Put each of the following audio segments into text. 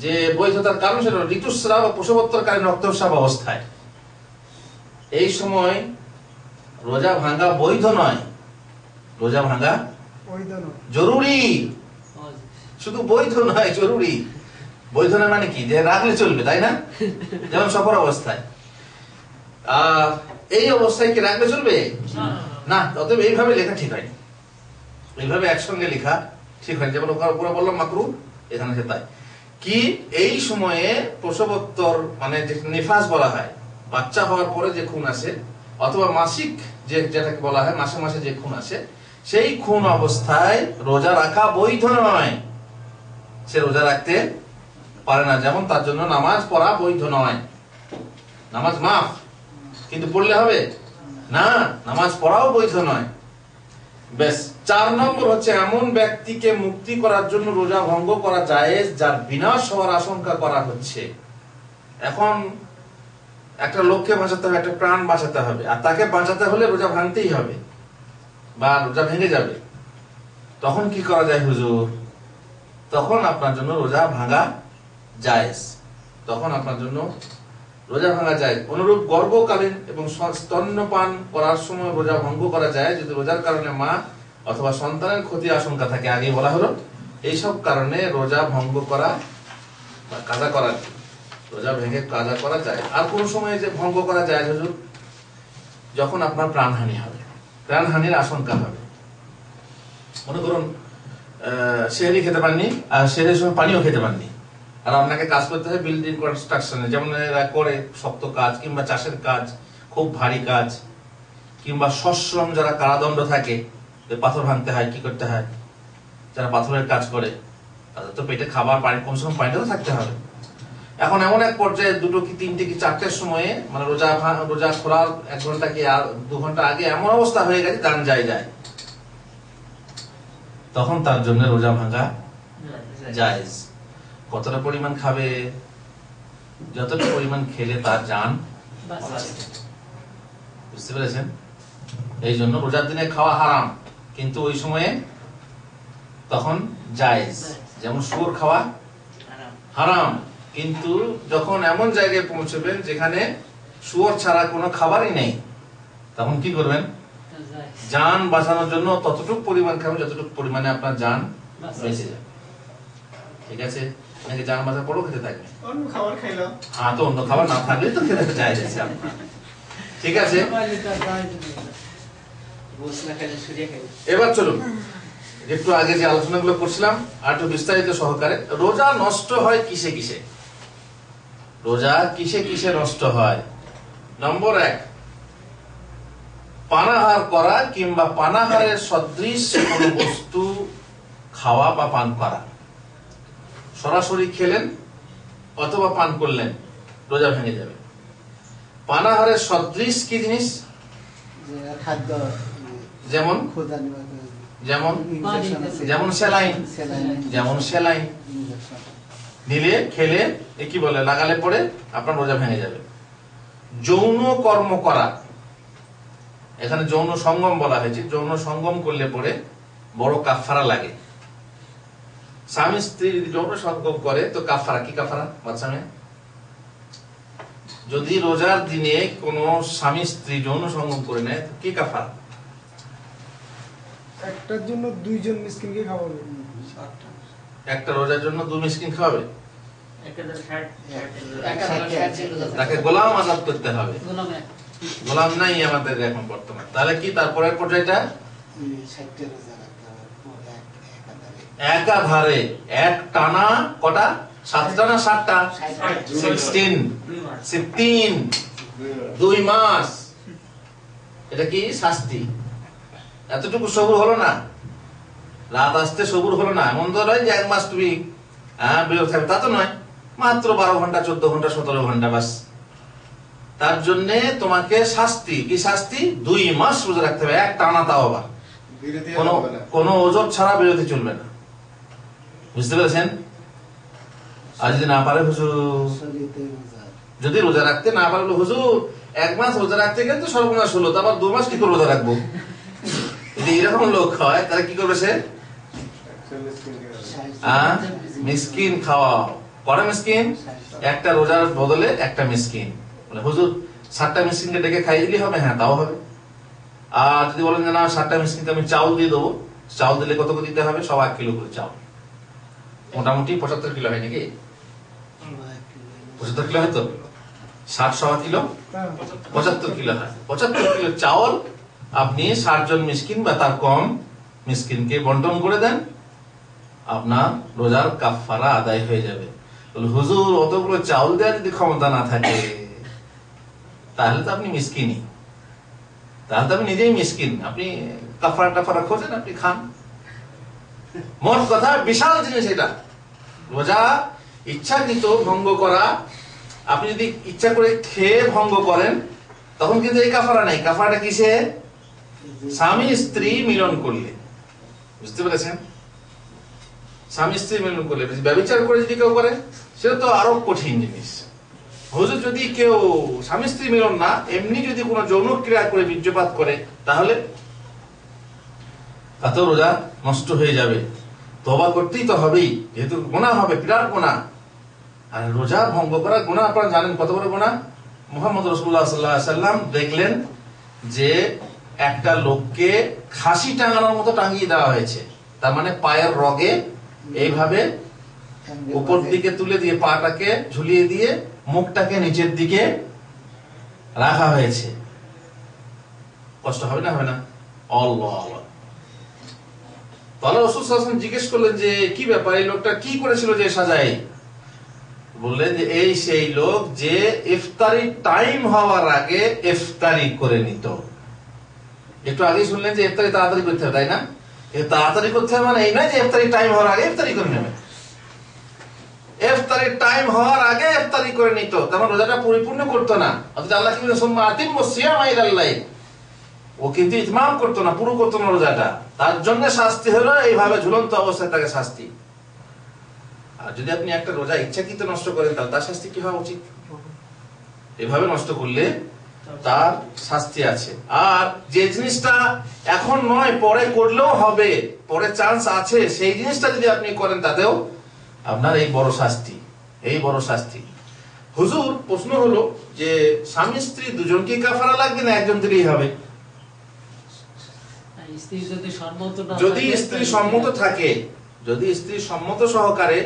যে বৈধতার কারণ সেটা ঋতুস্রাব বা প্রসবোত্তরকালীন রক্তস্রাব অবস্থায়। এই সময় রোজা ভাঙা বৈধ নয়, রোজা ভাঙা জরুরি, শুধু বৈধ নয় জরুরি। বৈধ নয় মানে কি, যে রাখলে চলবে তাই না, যেমন সফর অবস্থায়। এই অবস্থায় কি রাখলে চলবে না, অতএব এইভাবে লেখা ঠিক হয়নি, এইভাবে একসঙ্গে লেখা ঠিক হয়নি। যেমন ওখানে পুরো বললাম মাকরু, এখানে সে তাই কি এই সময়ে প্রসবোত্তর মানে যে নিফাস বলা হয়, বাচ্চা হওয়ার পরে যে খুন আসে, অথবা মাসিক যেটাকে বলা হয় মাসে মাসে যে খুন আসে, সেই খুন অবস্থায় রোজা রাখা বৈধ নয়, সে রোজা রাখতে পারে না। যেমন তার জন্য নামাজ পড়া বৈধ নয়, নামাজ মাফ কিন্তু পড়লে হবে না, নামাজ পড়াও বৈধ নয়। বেশ, 4 নম্বর হচ্ছে এমন ব্যক্তিকে মুক্তি করার জন্য রোজা ভঙ্গ করা জায়েজ যার বিনাশ হওয়ার আশঙ্কা করা হচ্ছে। এখন একটা লোককে বাঁচাতে হবে, একটা প্রাণ বাঁচাতে হবে, আর তাকে বাঁচাতে হলে রোজা ভাঙতেই হবে বা রোজা ভেঙে যাবে। তখন কি করা যায় হুজুর? তখন আপনার জন্য রোজা ভাঙা জায়েজ, তখন আপনার জন্য রোজা ভাঙা যায়। অনুরূপ গর্ভকালীন এবং স্তন্যপান করার সময় রোজা ভঙ্গ করা যায় যদি রোজার কারণে মা অথবা সন্তানের ক্ষতি আশঙ্কা থাকে। আগে বলা হলো এইসব কারণে রোজা ভঙ্গ করা বা কাজা করা, রোজা ভেঙে কাজা করা যায়। আর কোন সময় যে ভঙ্গ করা যায় হুজুর? যখন আপনার প্রাণহানি হবে, প্রাণহানির আশঙ্কা হবে। মনে করুন সেহরি খেতে পাননি, আর সেহরির সময় পানিও খেতে পাননি, আর আপনাকে কাজ করতে হয় বিল্ডিং কনস্ট্রাকশনে, যেমন এরা করে শক্ত কাজ কিংবা চাষের কাজ, খুব ভারী কাজ, কিংবা সশ্রম যারা কারাদণ্ড থাকে, পাথর ভাঙতে হয়, কি করতে হয়, যারা পাথরের কাজ করে তাদের তো পেটে খাবার পানি কমসে কম পানিটাও থাকতে হবে। এখন এমন এক পর্যায়ে 2 কি 3 কি 4টের সময়ে মানে রোজা খোলার 1 ঘন্টা কি 2 ঘন্টা আগে এমন অবস্থা হয়ে গেছে দান যায়, তখন তার জন্য রোজা ভাঙা জায়েজ। কতটা পরিমাণ খাবে? যতটা পরিমাণ খেলে তার জান, বুঝতে পেরেছেন? এই জন্য রোজার দিনে খাওয়া হারাম, কিন্তু ওই সময়ে তখন জায়েজ। যেমন শুয়োর খাওয়া হারাম, কিন্তু যখন এমন জায়গায় পৌঁছবেন যেখানে শুয়োর ছাড়া কোনো খাবারই নেই, তখন কি করবেন? জান বাঁচানোর জন্য ততটুকু পরিমাণ খাবেন যতটুকু পরিমাণে আপনার জান বেঁচে যাবে। ঠিক আছে? নাকি জান বাঁচার পরও খেতে থাকবে? অন্য খাবার খাইলাম, হ্যাঁ, তো অন্য খাবার না থাকলে তো খেতে জায়েজ আছে আপনার। ঠিক আছে, এবার চলুন একটু আগে যে আলোচনাগুলো করছিলাম আর একটু বিস্তারিত সহকারে। রোজা নষ্ট হয় কিসে কিসে? রোজা কিসে কিসে নষ্ট হয়? নম্বর 1, পানাহার করা কিংবা পানাহারের সদৃশ কোনো বস্তু খাওয়া বা পান করা। সরাসরি খেলেন অথবা পান করলেন, রোজা ভেঙে যাবে। পানাহারের সদৃশ কি জিনিস? খাদ্য, যেমন যেমন যেমন স্যালাইন, যেমন স্যালাইন নিলে খেলে কি বলে লাগালে পরে আপনার রোজা ভেঙে যাবে। যৌন কর্ম করা, এখানে যৌন সঙ্গম বলা হয়েছে, যৌন সঙ্গম করলে পরে বড় কাফারা লাগে। স্বামী স্ত্রী যৌন সঙ্গম করে তো কাফারা কি? কাফারা বাচ্চা মেয়ে, যদি রোজার দিনে কোন স্বামী স্ত্রী যৌন সঙ্গম করে নেয় কি কাফারা? একটার জন্য 2 জন মিসকিনকে খাওয়াবে, একটা রোজার জন্য 2 মিসকিন খাওয়াবে, তাকে গোলাম আজাদ করতে হবে। গোলাম নাই আমাদের এখন বর্তমান, তাহলে কি তারপরের পর্যায়টা? একাধারে এক টানা কটা? 7টা না 7টা? 16 2 মাস। এটা কি শাস্তি? এতটুকু সবুর হলো না, রাত আসতে সবুর হলো না। এমন তো নয় যে 1 মাস তুমি বিরত থাকবে, তা তো নয়। মাত্র 12 ঘন্টা 14 ঘন্টা 17 ঘন্টা বাস। তার জন্য তোমাকে শাস্তি, কি শাস্তি? 2 মাস রোজা রাখতে হবে, এক টানা, তাও আবার কোনো ওজর ছাড়া বিরতি চলবে না। বুঝতে পেরেছেন? আর যদি না পারে হুজুর, যদি রোজা রাখতে না পারলো হুজুর, 1 মাস রোজা রাখতে গেলে তো সর্বনাশ হলো, তারপর 2 মাস কি করে রোজা রাখবো? যদি এরকম লোক হয় তাহলে কি করবে সে? মিসকিন খাওয়াও। কটা মিসকিন? একটা রোজার বদলে একটা মিসকিন। বলে হুজুর 7টা মিসকিনকে ডেকে খাইয়ে দিলে হবে? হ্যাঁ, তাও হবে। আর যদি বলেন যে না 7টা মিসকিনকে আমি চাউল দিয়ে দেবো, চাউল দিলে কত করে দিতে হবে? সব 1 কিলো করে চাউল। মোটামুটি 75 কিলো হয় নাকি? 75 কিলো হয়তো, 60 সওয়া কিলো 75 কিলো হয়। 75 কিলো চাউল আপনি 60 জন মিসকিন বা তার কম মিসকিনকে বন্টন করে দেন, আপনার রোজার কাফারা আদায় হয়ে যাবে। হুজুর অতগুলো চাউল দেওয়ার যদি ক্ষমতা না থাকে তাহলে তো আপনি মিসকিনই, তাহলে তো আপনি নিজেই মিসকিন। আপনি কাফারা টাফারা খোঁজেন, আপনি খান। মোট কথা বিশাল জিনিস এটা। রোজা ইচ্ছাকৃত ভঙ্গ করা, আপনি যদি ইচ্ছা করে খেয়ে ভঙ্গ করেন তখন কিন্তু এই কাফারা নাই। কাফারাটা কিসে? স্বামী স্ত্রী মিলন করলে। বুঝতে পেরেছেন? স্বামী স্ত্রী মিলন করলে। ব্যভিচার করে যদি কেউ করে সেটা তো আরো কঠিন জিনিস। হুজুর যদি কেউ স্বামী স্ত্রী মিলন না, এমনি যদি কোনো যৌন ক্রিয়া করে বীর্যপাত করে তাহলে তাতেও রোজা নষ্ট হয়ে যাবে। তওবা করতেই তো হবেই, যেহেতু গুনাহ হবে, বিরাট গুনাহ। আর রোজা ভঙ্গ করা গুনাহ আপনারা জানেন কত বড় গুনাহ। মুহাম্মদ রাসূলুল্লাহ সাল্লাল্লাহু আলাইহি ওয়াসাল্লাম দেখলেন যে একটা লোককে খাসি টাঙানোর মতো টাঙিয়ে দেওয়া হয়েছে। তার মানে পায়ের রগে এইভাবে উপর দিকে তুলে দিয়ে পাটাকে ঝুলিয়ে দিয়ে মুখটাকে নিচের দিকে রাখা হয়েছে। কষ্ট হবে না? হবে না? আল্লাহ আল্লাহ। তাহলে রাসূল সাল্লাল্লাহু আলাইহি ওয়াসাল্লাম জিজ্ঞেস করলেন যে কি ব্যাপার, এই লোকটা কি করেছিল যে সাজাই? বললেন যে এই সেই লোক যে ইফতারি টাইম হওয়ার আগে ইফতারি করে নিত। একটু আগেই শুনলেন যে ইফতারি তাড়াতাড়ি করতে হবে, তাই না? তাড়াতাড়ি করতে হবে মানে এই নয় যে ইফতারি টাইম হওয়ার আগে ইফতারি করে নেবে। ইফতারি টাইম হওয়ার আগে ইফতারি করে নিত, কারণ রোজাটা পরিপূর্ণ করতো না। অথচ আল্লাহ কি বলেন সুম্মা আতিম্মুস সিয়ামা ইলাল লাইল। ও কিন্তু ইতমাম করতো না, পুরো করতো না রোজাটা। তার জন্য শাস্তি হলো এইভাবে ঝুলন্ত অবস্থায় তাকে শাস্তি। আর যদি আপনি একটা রোজা ইচ্ছাকৃত নষ্ট করেন তাহলে তার শাস্তি কি হওয়া উচিত? এভাবে নষ্ট করলে তার শাস্তি আছে। আর যে জিনিসটা এখন নয় পরে করলেও হবে, পরে চান্স আছে, সেই জিনিসটা যদি আপনি করেন তাতেও আপনার এই বড় শাস্তি, এই বড় শাস্তি। হুজুর প্রশ্ন হলো যে স্বামী স্ত্রী দুজনকে কাফারা লাগবে না একজন দিলেই হবে? যদি স্ত্রী সম্মত থাকে, যদি স্ত্রী সম্মত সহকারে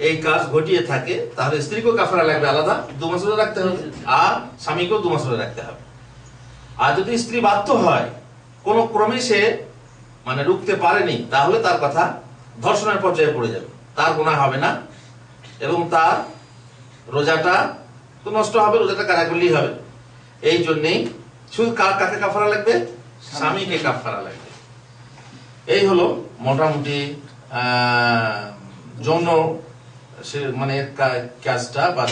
এই কাজ ঘটিয়ে থাকে তাহলে স্ত্রীকেও কাফারা লাগবে আলাদা, 2 মাস রোজা রাখতে হবে, আর স্বামীকেও 2 মাস রোজা রাখতে হবে। আর যদি স্ত্রী বাধ্য হয়, কোন ক্রমে সে মানে রুখতে পারেনি, তাহলে তার কথা ধর্ষণের পর্যায়ে পড়ে যাবে, তার গুনাহ হবে না এবং তার রোজাটা তো নষ্ট হবে, রোজাটা কাজা করলেই হবে। এই জন্যই শুধু কাকে কাফারা লাগবে? স্বামীকে কাফারা লাগবে। এই হলো মোটামুটি যৌন মানে কাজটা বা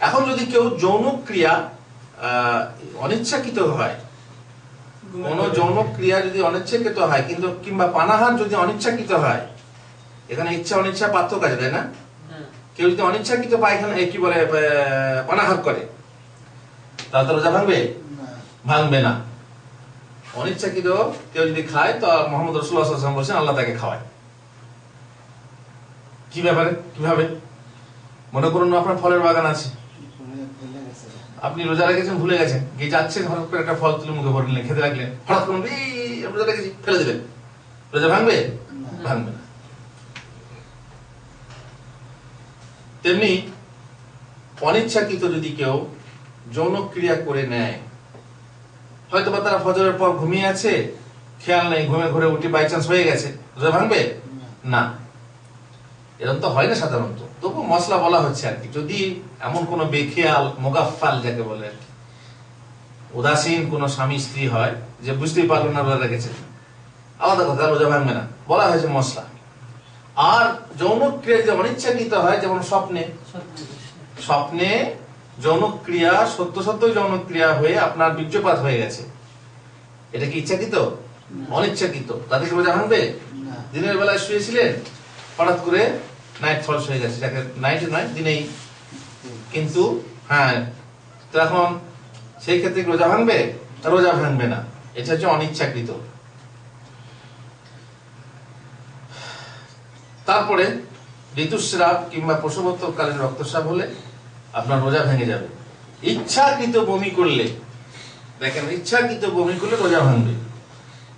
এখন যদি কেউ যৌন ক্রিয়া অনিচ্ছাকৃত হয়, কোন যৌন ক্রিয়া যদি অনিচ্ছাকৃত হয় কিন্তু কিংবা পানাহার যদি অনিচ্ছাকৃত হয়, এখানে ইচ্ছা অনিচ্ছা পার্থক্য আছে, তাই না? কেউ যদি অনিচ্ছাকৃত পায়খানা কি বলে পানাহার করে তাহলে তো রোজা ভাঙবে? ভাঙবে না। অনিচ্ছাকৃত কেউ যদি খায় তো মুহাম্মদ রাসূলুল্লাহ সাল্লাল্লাহু আলাইহি ওয়াসাল্লাম বলেছেন আল্লাহ তাকে খাওয়ায়। কি ব্যাপারে? কিভাবে? মনে করুন আপনার ফলের বাগান আছে, আপনি রোজা রেখেছেন ভুলে গেছেন, গিয়ে যাচ্ছেন হঠাৎ করে একটা ফল তুলে মুখে ভরে নিলেন, খেতে লাগলেন, হঠাৎ করে রোজা রেখেছি ফেলে দিলেন, রোজা ভাঙবে? ভাঙবে না। তেমনি অনিচ্ছাকৃত যদি কেউ যৌন ক্রিয়া করে নেয়, হয়তো বা তারা ফজরের পর ঘুমিয়ে আছে, খেয়াল নেই, ঘুমে ঘুরে উঠে বাই চান্স হয়ে গেছে, রোজা ভাঙবে? না। এরকম তো হয় না সাধারণত, তবু মশলা বলা হচ্ছে আর কি। যদি এমন কোন বেখেয়াল মুগাফফাল যাকে বলে আর কি, উদাসীন কোন স্বামী স্ত্রী হয় যে বুঝতেই পারলো না রোজা রেখেছে, আলাদা কথা, রোজা ভাঙবে না, বলা হয়েছে মশলা। আর যৌন ক্রিয়া যে অনিচ্ছাকৃত হয়, যেমন স্বপ্নে যৌন ক্রিয়া সত্য সত্য যৌন ক্রিয়া হয়ে আপনার বীর্যপাত হয়ে গেছে, এটা কি ইচ্ছাকৃত? অনিচ্ছাকৃত। তাদের কি রোজা ভাঙবে? দিনের বেলায় শুয়েছিলেন, হঠাৎ করে নাইট ফলস হয়ে গেছে, যাকে নাইটে নয় দিনেই, কিন্তু হ্যাঁ, তো এখন সেই ক্ষেত্রে রোজা ভাঙবে? রোজা ভাঙবে না, এটা হচ্ছে অনিচ্ছাকৃত। তারপরে ঋতুস্রাব কিংবা প্রসবোত্তরকালীন রক্তস্রাব হলে আপনার রোজা ভেঙে যাবে। ইচ্ছাকৃত বমি করলে, দেখেন ইচ্ছাকৃত বমি করলে রোজা ভাঙবে।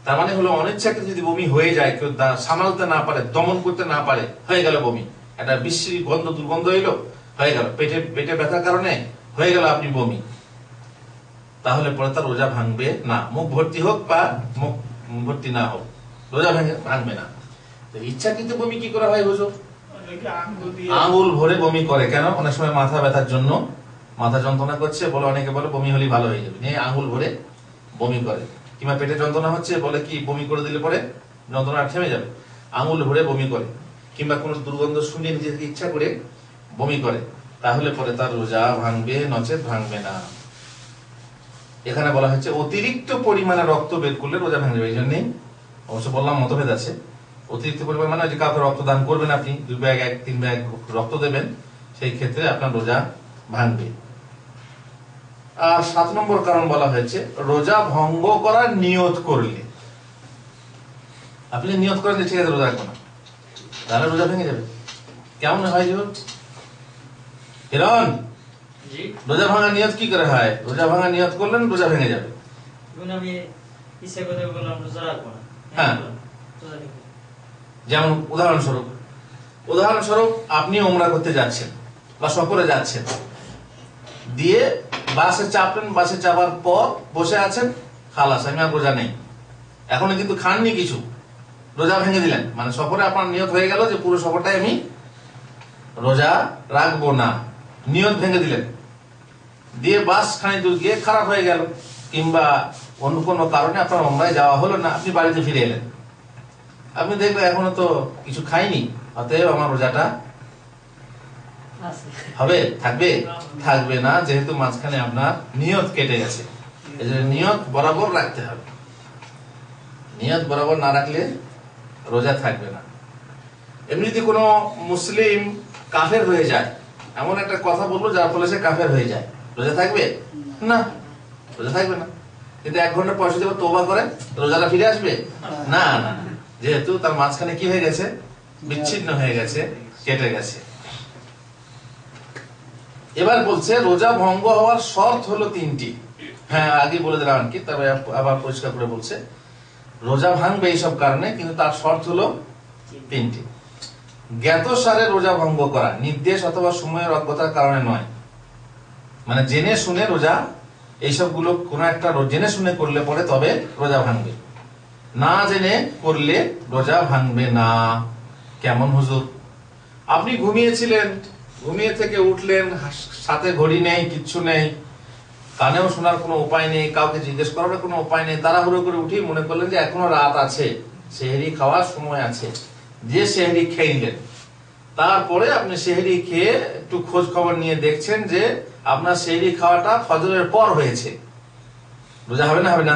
তার মানে হলো অনিচ্ছাকৃত যদি বমি হয়ে যায়, কেউ সামালতে না পারে, দমন করতে না পারে, হয়ে গেল বমি, একটা বিশ্রী গন্ধ দুর্গন্ধ এলো, হয়ে গেল পেটে ব্যথার কারণে হয়ে গেল আপনি বমি, তাহলে পরে তার রোজা ভাঙবে না। মুখ ভর্তি হোক বা মুখ ভর্তি না হোক, রোজা ভাঙবে না। তো ইচ্ছাকৃত বমি কি করা হয় হুজুর? আঙুল ভরে বমি করে। কেন? অনেক সময় মাথা ব্যথার জন্য, মাথা যন্ত্রণা করছে বলে, অনেকে বলে বমি হলে ভালো হয়ে যাবে, নিয়ে আঙুল ভরে বমি করে। কিংবা পেটে যন্ত্রণা হচ্ছে বলে কি বমি করে দিলে পরে যন্ত্রণা থেমে যাবে, আঙুল ভরে বমি করে। কিংবা কোন দুর্গন্ধ শুনে নিজেকে ইচ্ছা করে বমি করে, তাহলে পরে তার রোজা ভাঙবে, নচেত ভাঙবে না। এখানে বলা হচ্ছে অতিরিক্ত পরিমাণে রক্ত বের করলে রোজা ভাঙবে। এই জন্যই অবশ্য বললাম মতভেদ আছে। অতিরিক্ত পরিমাণ মানে যে কাউকে রক্ত দান করবেন, আপনি 2 ব্যাগ 1-3 ব্যাগ রক্ত দেবেন, সেই ক্ষেত্রে আপনার রোজা ভাঙবে। আর 7 নম্বর কারণ বলা হয়েছে রোজা ভঙ্গ করার নিয়ত করলে। আপনি নিয়ত করেন যে ঠিক আছে রোজা রাখবো না, তাহলে রোজা ভেঙে যাবে। কেমন হয় জীবন হিরণ? রোজা ভাঙার নিয়ত কি করে হয়? রোজা ভাঙার নিয়ত করলেন, রোজা ভেঙে যাবে। হ্যাঁ, যেমন উদাহরণস্বরূপ আপনি উমরা করতে যাচ্ছেন বা সফরে যাচ্ছেন, দিয়ে বাসে চাপলেন, বাসে চাপার পর বসে আছেন, খালাস আমি আর রোজা নেই, এখনো কিন্তু খাননি কিছু, রোজা ভেঙে দিলেন। মানে সফরে আপনার নিয়ত হয়ে গেল যে পুরো সফরটাই আমি রোজা রাখবো না, নিয়ত ভেঙে দিলেন। দিয়ে বাস খানিক দূর গিয়ে খারাপ হয়ে গেল, কিংবা অন্য কোনো কারণে আপনার উমরায় যাওয়া হলো না, আপনি বাড়িতে ফিরে এলেন, আপনি দেখলেন এখনো তো কিছু খাইনি, অতএব আমার রোজাটা হবে, থাকবে না, যেহেতু মাঝখানে আপনার নিয়ত কেটে গেছে। এই জন্য নিয়ত বরাবর রাখতে হবে, নিয়ত বরাবর না রাখলে রোজা থাকবে না। এমনি যদি কোনো মুসলিম কাফের হয়ে যায়, এমন একটা কথা বলবো যার ফলে সে কাফের হয়ে যায়, রোজা থাকবে না? রোজা থাকবে না। কিন্তু 1 ঘন্টা পয়সা দেবো, তওবা করে রোজাটা ফিরে আসবে না, না, যেহেতু তার মাঝখানে কি হয়ে গেছে, বিচ্ছিন্ন হয়ে গেছে, কেটে গেছে। এবার বলছে রোজা ভঙ্গ হওয়ার শর্ত হলো 3টি। হ্যাঁ, আগে বলে দিলাম কি, তবে আবার পরিষ্কার করে বলছে রোজা ভাঙবে এইসব কারণে, কিন্তু তার শর্ত হলো 3টি। জ্ঞাতসারে রোজা ভঙ্গ করা, নির্দেশ অথবা সময়ের অজ্ঞতার কারণে নয়। মানে জেনে শুনে রোজা, এইসব গুলো কোন একটা জেনে শুনে করলে পরে তবে রোজা ভাঙবে, না জেনে করলে রোজা ভাঙবে না। কেমন হুজুর? আপনি ঘুমিয়েছিলেন, ঘুমিয়ে থেকে উঠলেন, সাথে ঘড়ি নেই, কিচ্ছু নেই, কানেও শোনার কোনো উপায় নেই, কাউকে জিজ্ঞেস করার কোনো উপায় নেই, তাড়াহুড়ো করে উঠি মনে করলেন যে এখনো রাত আছে, সেহরি খাওয়ার সময় আছে, দিয়ে সেহরি খেয়ে নিলেন। তারপরে আপনি সেহরি খেয়ে একটু খোঁজ খবর নিয়ে দেখছেন যে আপনার সেহরি খাওয়াটা ফজরের পর হয়েছে, রোজা হবে না? হবে না?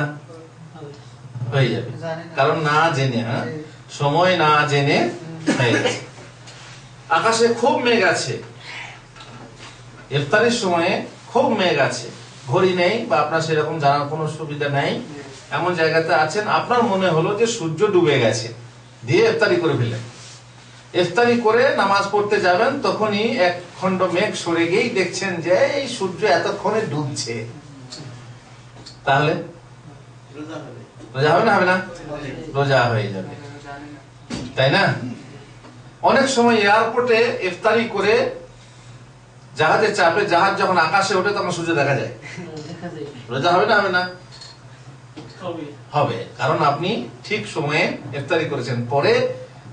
হয়ে যাবে, কারণ না জেনে, হ্যাঁ, সময় না জেনে হয়ে গেছে। আকাশে খুব মেঘ আছে, ইফতারের সময়ে খুব মেঘ আছে, ঘড়ি নেই বা আপনার সেরকম জানার কোনো সুবিধা নেই, এমন জায়গাতে আছেন, আপনার মনে হলো যে সূর্য ডুবে গেছে, দিয়ে ইফতারি করে ফেললেন। ইফতারি করে নামাজ পড়তে যাবেন, তখনই 1 খণ্ড মেঘ সরে গিয়েই দেখছেন যে এই সূর্য এতক্ষণে ডুবছে, তাহলে রোজা হবে না? হবে না? রোজা হয়ে যাবে, তাই না? অনেক সময় এয়ারপোর্টে ইফতারি করে জাহাজে চাপে, জাহাজ যখন আকাশে ওঠে তখন সূর্য দেখা যায়, রোজা হবে না? হবে না? হবে, কারণ আপনি ঠিক সময়ে ইফতারি করেছেন, পরে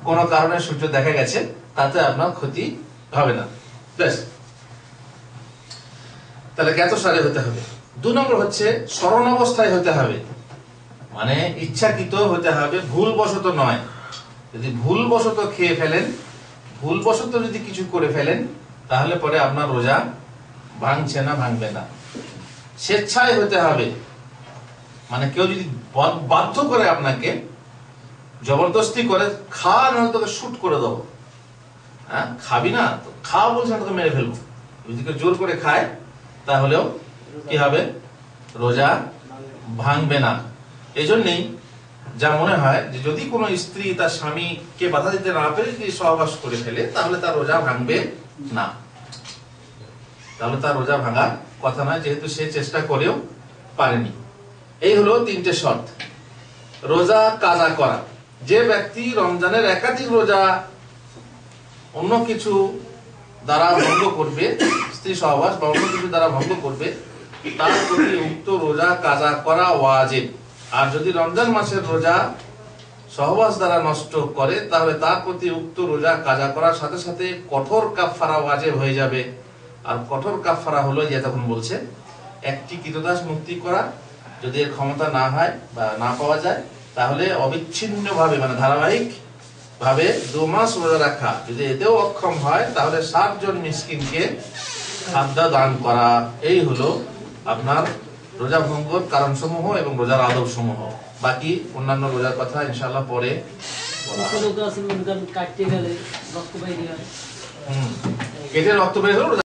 কোন কারণে সূর্য দেখা গেছে, তাতে আপনার ক্ষতি হবে না। তাহলে জ্ঞাতসারে হতে হবে। 2 নম্বর হচ্ছে স্মরণ অবস্থায় হতে হবে, মানে ইচ্ছাকৃত হতে হবে, ভুলবশত নয়। যদি ভুলবশত খেয়ে ফেলেন, ভুলবশত যদি কিছু করে ফেলেন, তাহলে পরে আপনার রোজা ভাঙছে না, ভাঙবে না। স্বেচ্ছায় হতে হবে, মানে কেউ যদি বাধ্য করে আপনাকে, জবরদস্তি করে, খা নাহলে তোকে শুট করে দেবো, হ্যাঁ খাবি না তো খা বলছে, তোকে মেরে ফেলবো, যদি কেউ জোর করে খায় তাহলেও কি হবে, রোজা ভাঙবে না। এই জন্যই যা মনে হয় যে যদি কোনো স্ত্রী তার স্বামীকে বাধা দিতে না পেরে যদি সহবাস করে ফেলে তাহলে তার রোজা ভাঙবে না, তাহলে তার রোজা ভাঙার কথা নয়, যেহেতু সে চেষ্টা করেও পারেনি। এই হলো 3টে শর্ত। রোজা কাজা করা, যে ব্যক্তি রমজানের একাধিক রোজা অন্য কিছু দ্বারা ভঙ্গ করবে, স্ত্রী সহবাস বা অন্য কিছু দ্বারা ভঙ্গ করবে, তার প্রতি উক্ত রোজা কাজা করা ওয়াজিব। আর যদি রমজান মাসের রোজা সহবাস দ্বারা নষ্ট করে তাহলে তার প্রতি উক্ত রোজা কাজা করার সাথে সাথে কঠোর কাফফারা ওয়াজিব হয়ে যাবে। আর কঠোর কাফফারা হলো যে তখন বলছে একটি কৃতদাস মুক্তি করা, যদি এর ক্ষমতা না হয় বা না পাওয়া যায় তাহলে অবিচ্ছিন্ন ভাবে মানে ধারাবাহিক ভাবে 2 মাস রোজা রাখা, যদি এতেও অক্ষম হয় তাহলে 7 জন মিসকিনকে খাদ্য দান করা। এই হলো আপনার রোজা ভঙ্গর কারণ সমূহ এবং রোজার আদব সমূহ। বাকি অন্যান্য রোজার কথা ইনশাআল্লাহ পরে বলা হবে। কাটতে গেলে রক্ত বাইরে হয়। কেটে রক্ত বের হলো